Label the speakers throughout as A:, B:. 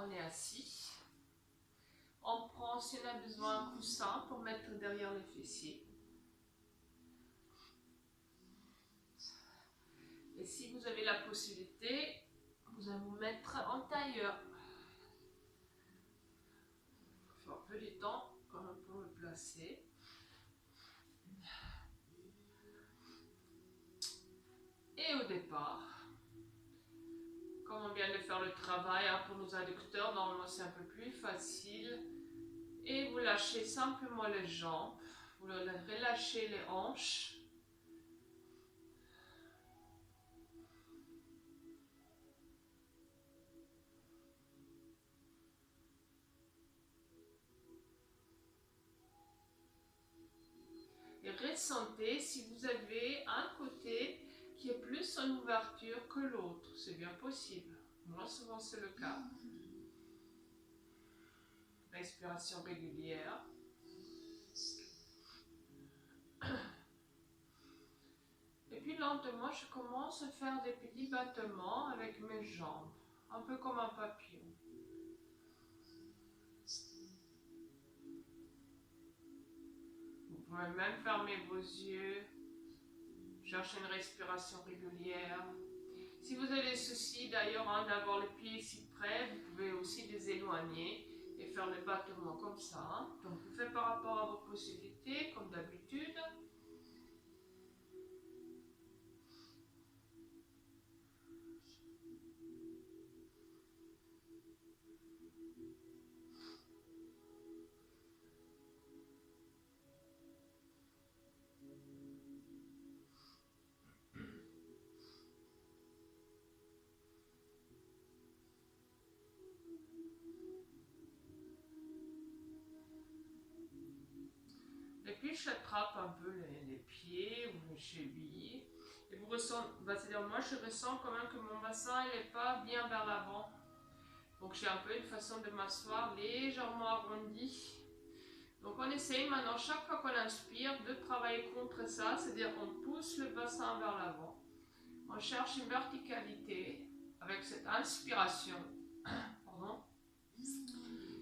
A: On est assis. On prend, si on a besoin, un coussin pour mettre derrière les fessiers. Et si vous avez la possibilité, vous allez vous mettre en tailleur. Il faut un peu de temps quand même pour le placer. Et au départ, comme on vient de faire le travail pour nos adducteurs, normalement c'est un peu plus facile. Et vous lâchez simplement les jambes, vous relâchez les hanches. Et ressentez si vous avez un côté qui est plus en ouverture que l'autre, c'est bien possible. Moi souvent c'est le cas. Respiration régulière. Et puis lentement, je commence à faire des petits battements avec mes jambes, un peu comme un papillon. Vous pouvez même fermer vos yeux, chercher une respiration régulière. Si vous avez des soucis d'ailleurs d'avoir les pieds si près, vous pouvez aussi les éloigner et faire les battements comme ça. Donc vous faites par rapport à vos possibilités, comme d'habitude. Et puis j'attrape un peu les pieds ou les chevilles. Et vous ressentez, c'est-à-dire moi je ressens quand même que mon bassin n'est pas bien vers l'avant. Donc j'ai un peu une façon de m'asseoir légèrement arrondie. Donc on essaye maintenant, chaque fois qu'on inspire, de travailler contre ça, c'est-à-dire on pousse le bassin vers l'avant. On cherche une verticalité avec cette inspiration. Pardon.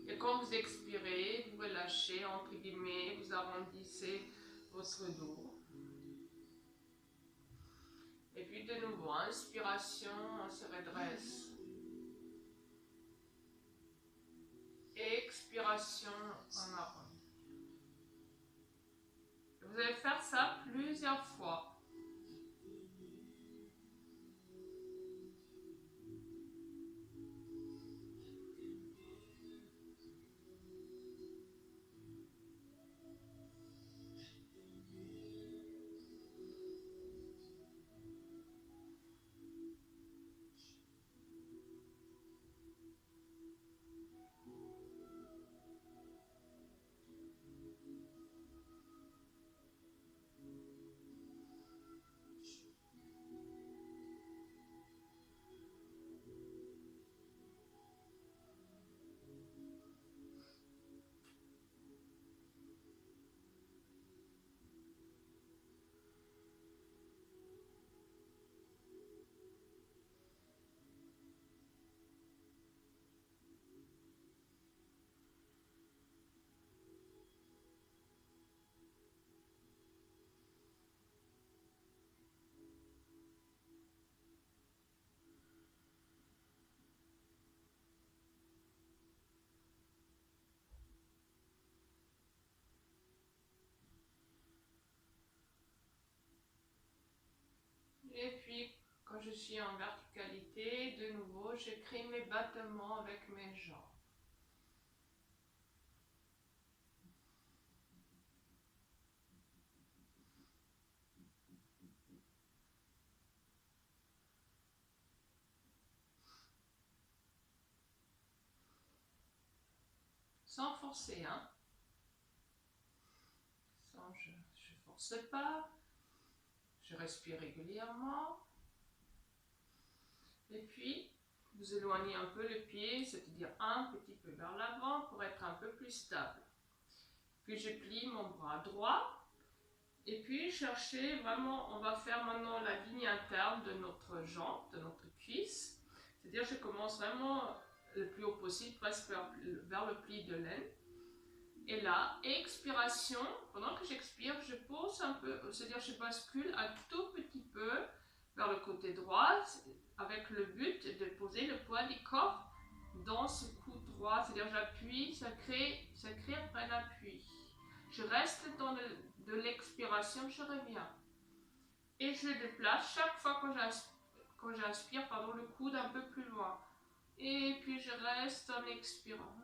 A: Et quand vous expirez, vous relâchez, entre guillemets, vous arrondissez votre dos. Et puis de nouveau, inspiration, on se redresse. Expiration, on arrondit. Vous allez faire ça plusieurs fois. Et puis, quand je suis en verticalité, de nouveau, j'écris mes battements avec mes jambes. Sans forcer, hein. Je ne force pas. Je respire régulièrement. Et puis, vous éloignez un peu le pied, c'est-à-dire un petit peu vers l'avant pour être un peu plus stable. Puis je plie mon bras droit. Et puis cherchez vraiment, on va faire maintenant la ligne interne de notre jambe, de notre cuisse. C'est-à-dire je commence vraiment le plus haut possible, presque vers le pli de laine. Et là, expiration, pendant que j'expire, je pose un peu, c'est-à-dire je bascule un tout petit peu vers le côté droit, avec le but de poser le poids du corps dans ce cou droit, c'est-à-dire j'appuie, ça crée un appui. Je reste dans de l'expiration, je reviens. Et je déplace chaque fois quand j'inspire, le coude un peu plus loin. Et puis je reste en expirant.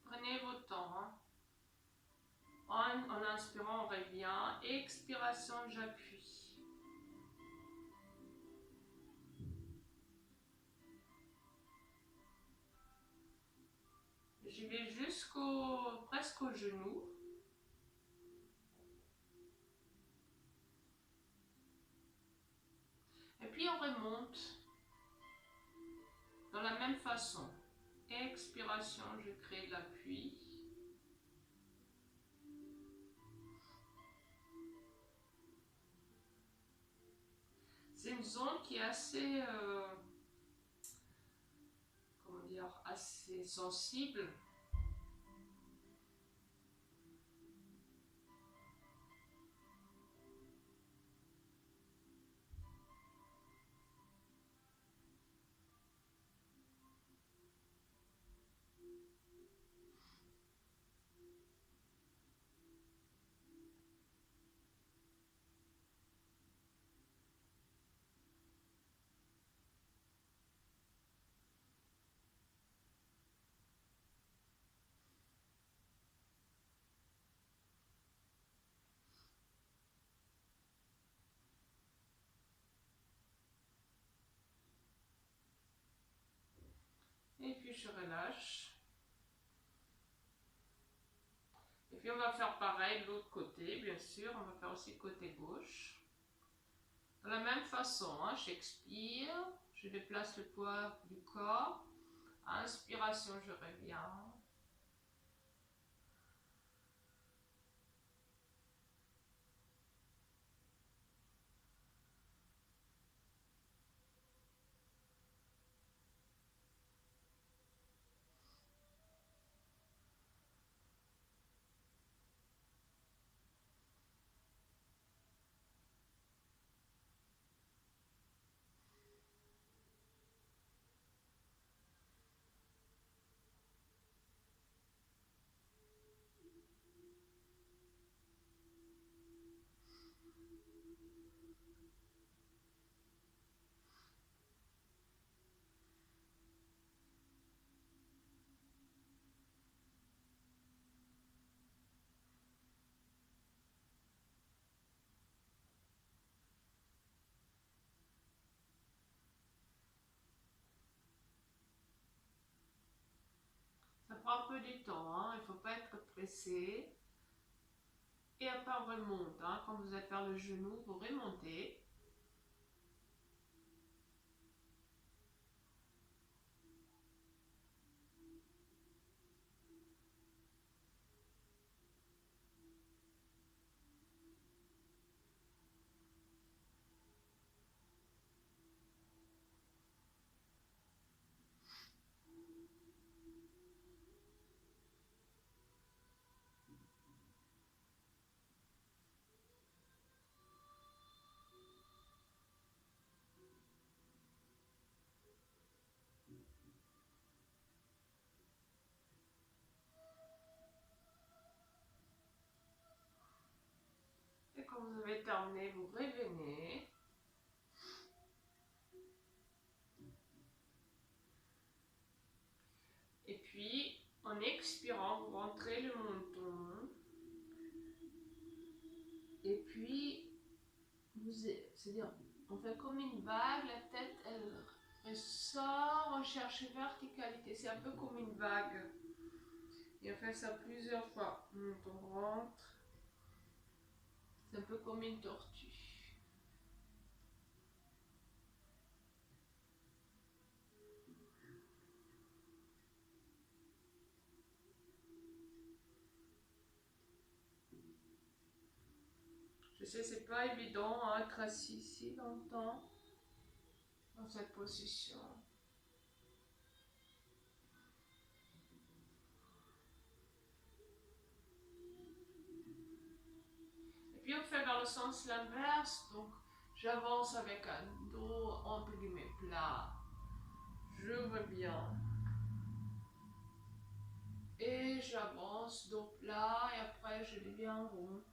A: Prenez votre temps. Hein. En inspirant, on revient. Expiration, j'appuie. J'y vais presque au genou. Et puis on remonte dans la même façon. Expiration, je crée l'appui. C'est une zone qui est assez, assez sensible. Et puis je relâche. Et puis on va faire pareil de l'autre côté, bien sûr. On va faire aussi côté gauche. De la même façon, hein, j'expire, je déplace le poids du corps. Inspiration, je reviens. Ça prend un peu du temps, hein, il ne faut pas être pressé. Et après on remonte, hein, quand vous êtes vers le genou, vous remontez. Et quand vous avez terminé, vous revenez. En expirant, vous rentrez le menton. Et puis, c'est-à-dire, on fait comme une vague, la tête, elle ressort, on cherche verticalité. C'est un peu comme une vague. Et on fait ça plusieurs fois. On rentre. C'est un peu comme une tortue. Je sais, c'est pas évident à être assis ici longtemps dans cette position. Et puis on fait dans le sens l'inverse, donc j'avance avec un dos entre guillemets plat. J'ouvre bien. Et j'avance dos plat et après je deviens rond.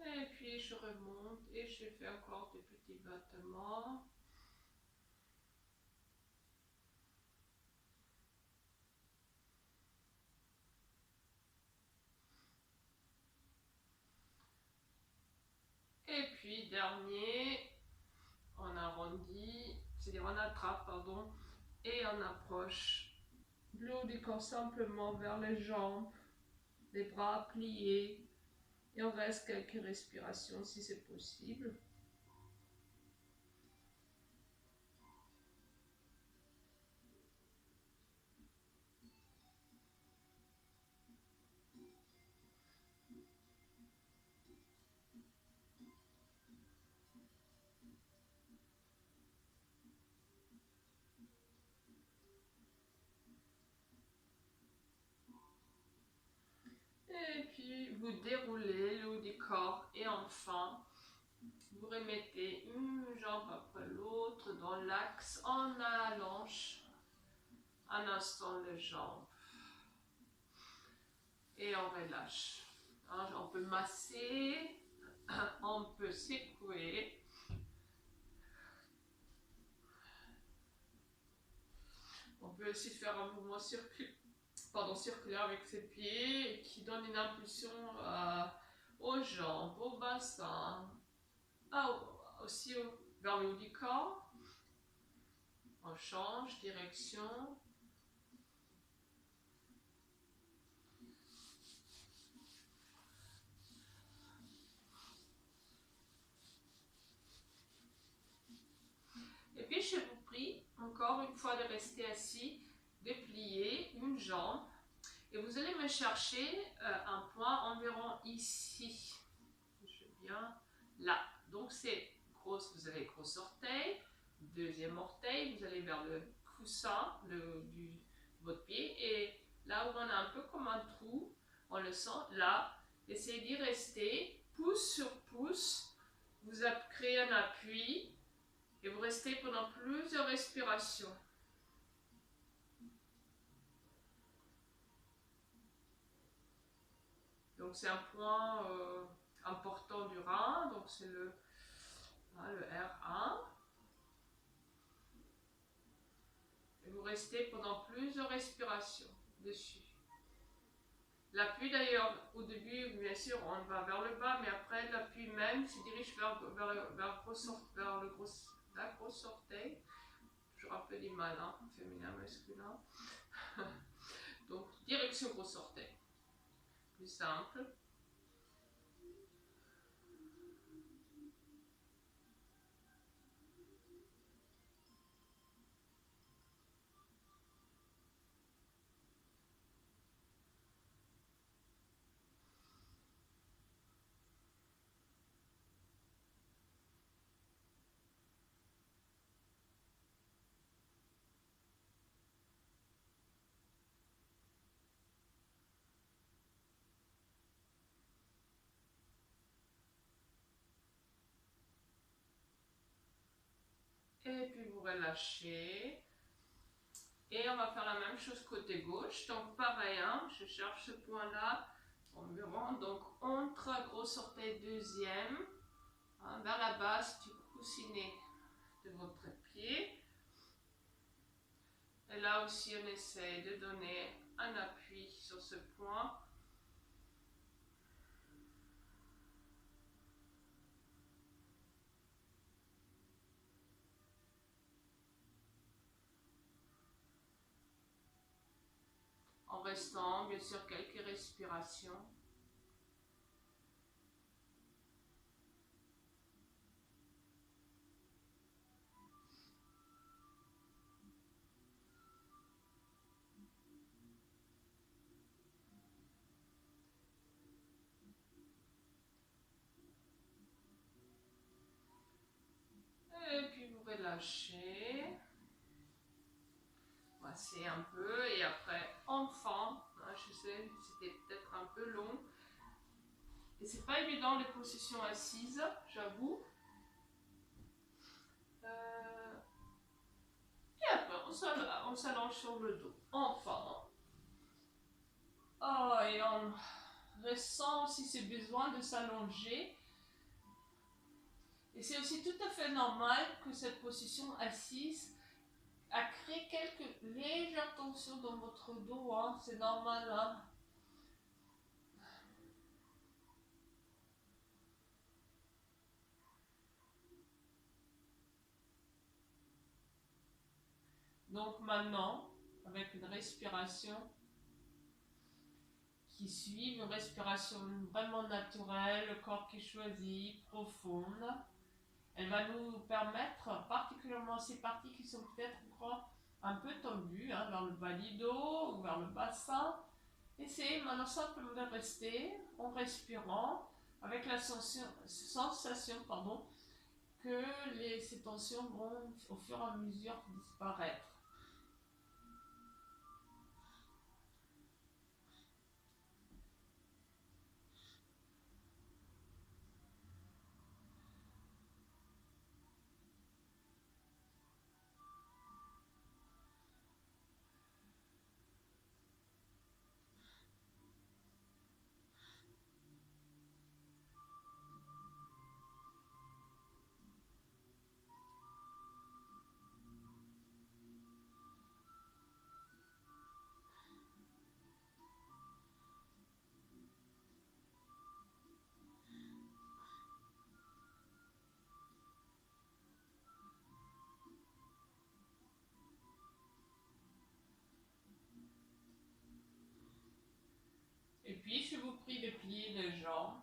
A: Et puis je remonte et je fais encore des petits battements. Et puis dernier, on arrondit, c'est-à-dire on attrape, pardon, et on approche le haut du corps simplement vers les jambes, les bras pliés, et on reste quelques respirations si c'est possible. Et puis vous déroulez le haut du corps et enfin vous remettez une jambe après l'autre dans l'axe, on allonge un instant les jambes et on relâche. On peut masser, on peut secouer. On peut aussi faire un mouvement circulaire avec ses pieds qui donne une impulsion aux jambes, au bassin, aussi vers le haut du corps. On change direction. Et puis je vous prie, encore une fois, de rester assis, de plier une jambe. Et vous allez me chercher un point environ ici. Je vais bien là. Donc c'est grosse, vous avez gros orteil, deuxième orteil, vous allez vers le coussin du votre pied et là où on a un peu comme un trou, on le sent là. Essayez d'y rester, pouce sur pouce. Vous créez un appui et vous restez pendant plusieurs respirations. Donc c'est un point important du rein, donc c'est le R1. Et vous restez pendant plusieurs respirations dessus. L'appui d'ailleurs, au début, bien sûr, on va vers le bas, mais après l'appui même se dirige vers le gros orteil. Je rappelle les mal, hein, féminin, masculin. Donc, direction gros orteil. Plus simple. Et puis vous relâchez. Et on va faire la même chose côté gauche. Donc pareil, hein, je cherche ce point-là environ. Donc entre gros orteil deuxième, hein, vers la base du coussinet de votre pied. Et là aussi, on essaie de donner un appui sur ce point. En restant, bien sûr, quelques respirations. Et puis vous relâchez. Voici un peu. Et après, enfant. Hein, je sais, c'était peut-être un peu long. Et c'est pas évident les positions assises, j'avoue. Et après, on s'allonge sur le dos. Enfant. Oh, et on ressent aussi ce besoin de s'allonger. Et c'est aussi tout à fait normal que cette position assise a créé quelques légères tensions dans votre dos. Hein. C'est normal. Hein. Donc maintenant, avec une respiration qui suit, une respiration vraiment naturelle, le corps qui choisit, profonde, elle va nous permettre, particulièrement ces parties qui sont peut-être encore un peu tendues, hein, vers le bas du dos ou vers le bassin. Essayez maintenant simplement de rester en respirant avec la sensation que ces tensions vont au fur et à mesure disparaître. Et puis, je vous prie de plier les jambes.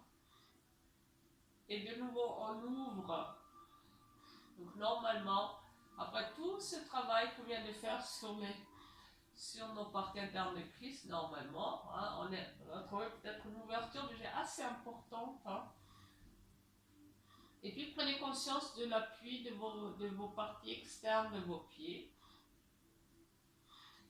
A: Et de nouveau, on ouvre. Donc, normalement, après tout ce travail qu'on vient de faire sur nos parties internes de cuisses, normalement, hein, on a trouvé peut-être une ouverture déjà assez importante. Hein. Et puis, prenez conscience de l'appui de vos parties externes de vos pieds.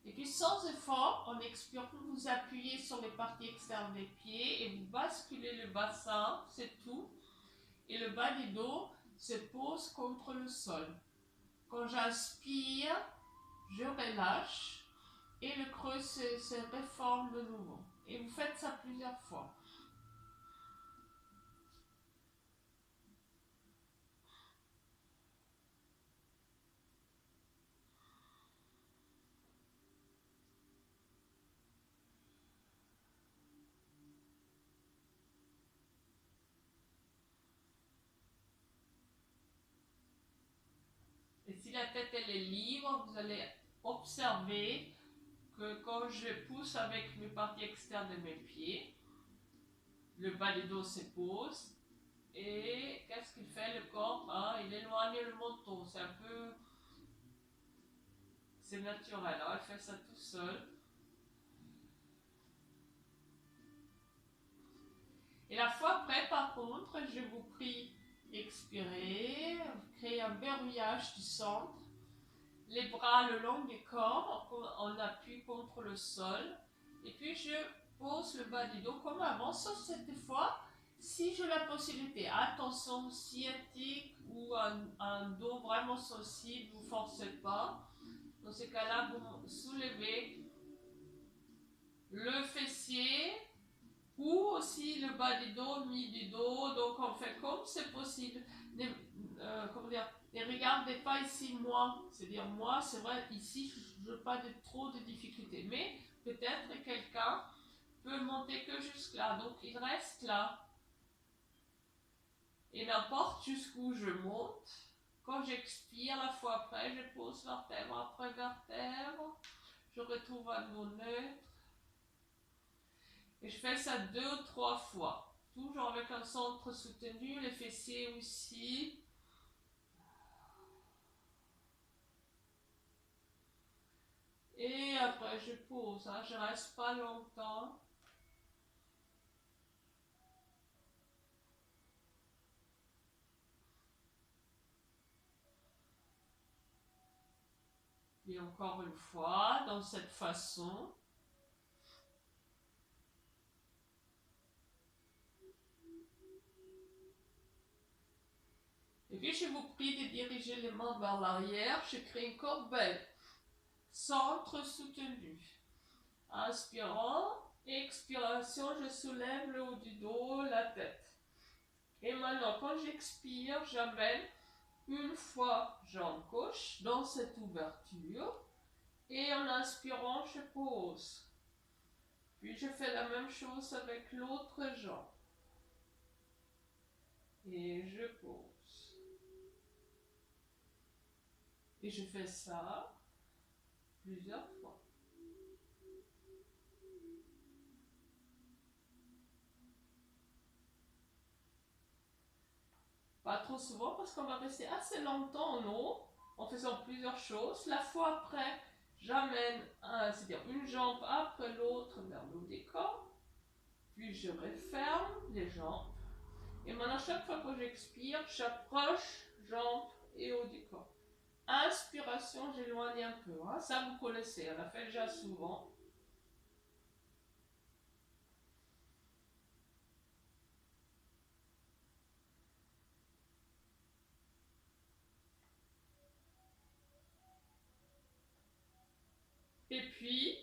A: Et puis sans effort, en expirant, vous appuyez sur les parties externes des pieds et vous basculez le bassin, c'est tout. Et le bas du dos se pose contre le sol. Quand j'inspire, je relâche et le creux se réforme de nouveau. Et vous faites ça plusieurs fois. Et si la tête elle est libre, vous allez observer que quand je pousse avec mes parties externes de mes pieds, le bas du dos se pose. Et qu'est-ce qu'il fait le corps, hein? Il éloigne le menton, c'est un peu... C'est naturel, hein? Il fait ça tout seul. Et la fois après, par contre, je vous prie d'expirer, créer un verrouillage du centre, les bras le long du corps, en appui contre le sol, et puis je pose le bas du dos comme avant, sauf cette fois, Si j'ai la possibilité, attention, sciatique ou un dos vraiment sensible, vous ne forcez pas. Dans ces cas-là, vous soulevez le fessier ou aussi le bas du dos, mi du dos. Donc on fait comme c'est possible. Comment dire, ne regardez pas ici moi. C'est-à-dire moi, c'est vrai, ici, je n'ai pas trop de difficultés. Mais peut-être quelqu'un peut monter que jusque là. Donc il reste là. Et n'importe jusqu'où je monte, quand j'expire, la fois après, je pose vertèbre après vertèbre. Je retrouve à nouveau neutre. Et je fais ça 2 ou 3 fois. Toujours avec un centre soutenu, les fessiers aussi. Et après, je pose. Hein. Je reste pas longtemps. Et encore une fois, dans cette façon. Et puis, je vous prie de diriger les mains vers l'arrière. Je crée une corbeille. Centre soutenu. Inspirant, expiration, je soulève le haut du dos, la tête. Et maintenant, quand j'expire, j'amène une fois jambe gauche dans cette ouverture. Et en inspirant, je pose. Puis je fais la même chose avec l'autre jambe. Et je pose. Et je fais ça plusieurs fois. Pas trop souvent parce qu'on va rester assez longtemps en haut en faisant plusieurs choses. La fois après, j'amène c'est-à-dire une jambe après l'autre vers le haut des corps. Puis je referme les jambes. Et maintenant, chaque fois que j'expire, j'approche jambes et haut du corps. Inspiration, j'éloigne un peu. Hein. Ça, vous connaissez, on l'a fait déjà souvent. Et puis,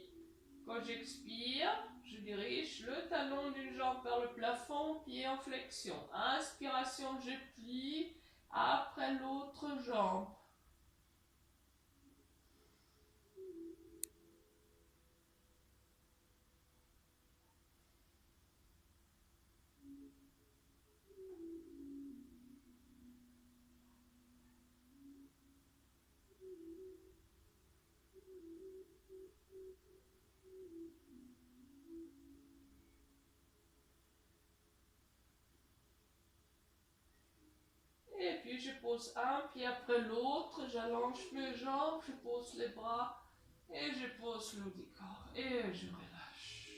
A: quand j'expire, je dirige le talon d'une jambe vers le plafond, pied en flexion. Inspiration, je plie après l'autre jambe. Et puis je pose un pied après l'autre, j'allonge mes jambes, je pose les bras et je pose le haut du corps et je relâche.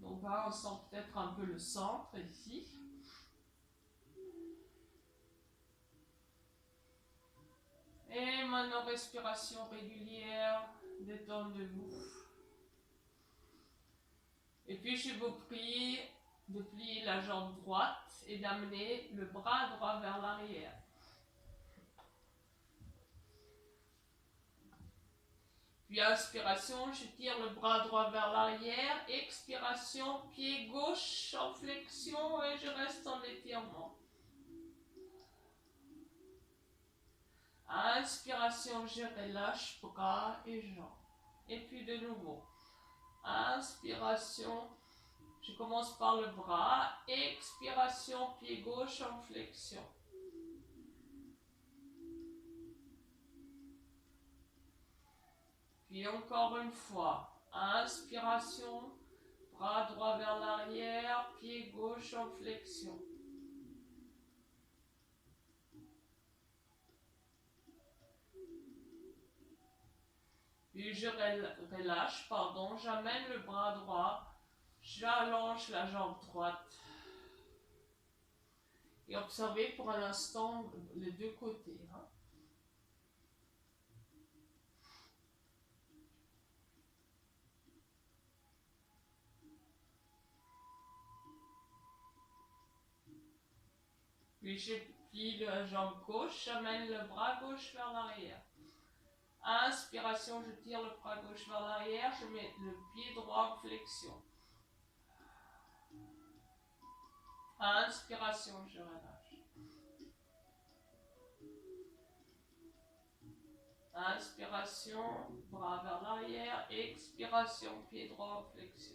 A: Donc là on sent peut-être un peu le centre ici. Et maintenant respiration régulière, détendez-vous. Et puis je vous prie de plier la jambe droite et d'amener le bras droit vers l'arrière. Puis inspiration, je tire le bras droit vers l'arrière. Expiration, pied gauche en flexion et je reste en étirement. Inspiration, je relâche bras et jambes. Et puis de nouveau. Inspiration, je commence par le bras. Expiration, pied gauche en flexion. Puis encore une fois. Inspiration, bras droit vers l'arrière, pied gauche en flexion. Puis je relâche, j'amène le bras droit, j'allonge la jambe droite. Et observez pour un instant les deux côtés. Hein. Puis je plie la jambe gauche, j'amène le bras gauche vers l'arrière. Inspiration, je tire le bras gauche vers l'arrière, je mets le pied droit en flexion. Inspiration, je relâche. Inspiration, bras vers l'arrière. Expiration, pied droit en flexion.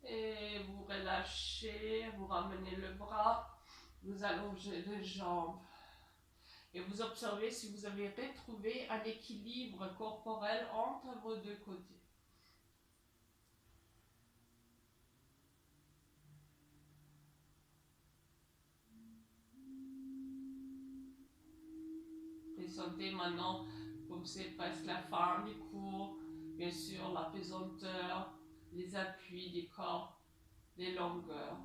A: Et vous relâchez, vous ramenez le bras, vous allongez les jambes. Et vous observez si vous avez retrouvé un équilibre corporel entre vos deux côtés. Et sentez maintenant, comme c'est presque la fin du cours, bien sûr la pesanteur, les appuis du corps, les longueurs.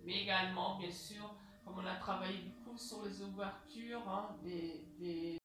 A: Mais également, bien sûr, comme on a travaillé beaucoup sur les ouvertures, des